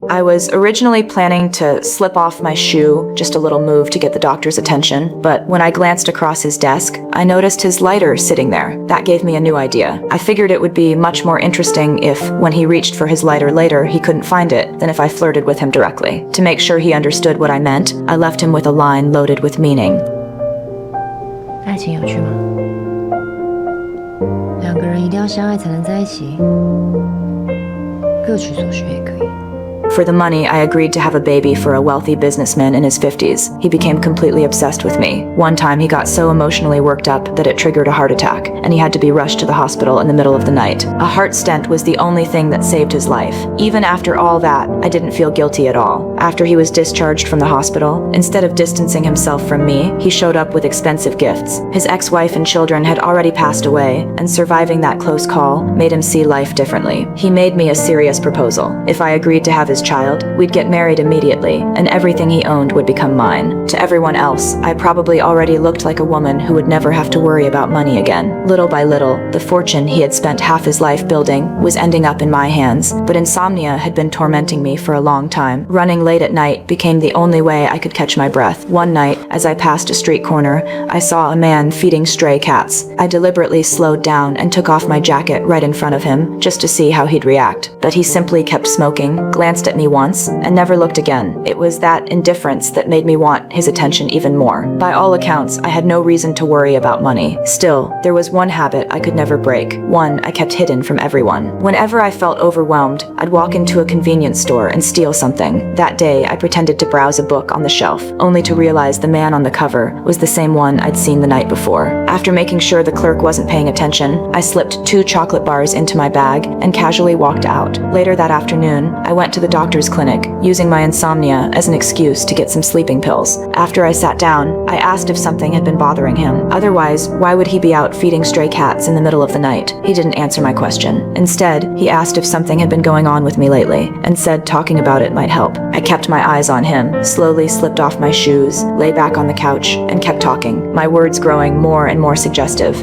I was originally planning to slip off my shoe, just a little move to get the doctor's attention, but when I glanced across his desk, I noticed his lighter sitting there. That gave me a new idea. I figured it would be much more interesting if, when he reached for his lighter later, he couldn't find it, than if I flirted with him directly. To make sure he understood what I meant, I left him with a line loaded with meaning. 爱情有趣吗？两个人一定要相爱才能在一起，各取所需也可以。 For the money, I agreed to have a baby for a wealthy businessman in his 50s. He became completely obsessed with me. One time, he got so emotionally worked up that it triggered a heart attack, and he had to be rushed to the hospital in the middle of the night. A heart stent was the only thing that saved his life. Even after all that, I didn't feel guilty at all. After he was discharged from the hospital, instead of distancing himself from me, he showed up with expensive gifts. His ex-wife and children had already passed away, and surviving that close call made him see life differently. He made me a serious proposal. If I agreed to have his child, we'd get married immediately, and everything he owned would become mine. To everyone else, I probably already looked like a woman who would never have to worry about money again. Little by little, the fortune he had spent half his life building was ending up in my hands, but insomnia had been tormenting me for a long time. Running late at night became the only way I could catch my breath. One night, as I passed a street corner, I saw a man feeding stray cats. I deliberately slowed down and took off my jacket right in front of him, just to see how he'd react. But he simply kept smoking, glanced at me once, and never looked again. It was that indifference that made me want his attention even more. By all accounts, I had no reason to worry about money. Still, there was one habit I could never break, one I kept hidden from everyone. Whenever I felt overwhelmed, I'd walk into a convenience store and steal something. That day, I pretended to browse a book on the shelf, only to realize the man on the cover was the same one I'd seen the night before. After making sure the clerk wasn't paying attention, I slipped 2 chocolate bars into my bag and casually walked out. Later that afternoon, I went to the doctor's clinic, using my insomnia as an excuse to get some sleeping pills. After I sat down, I asked if something had been bothering him. Otherwise, why would he be out feeding stray cats in the middle of the night? He didn't answer my question. Instead, he asked if something had been going on with me lately, and said talking about it might help. I kept my eyes on him, slowly slipped off my shoes, lay back on the couch, and kept talking, my words growing more and more suggestive.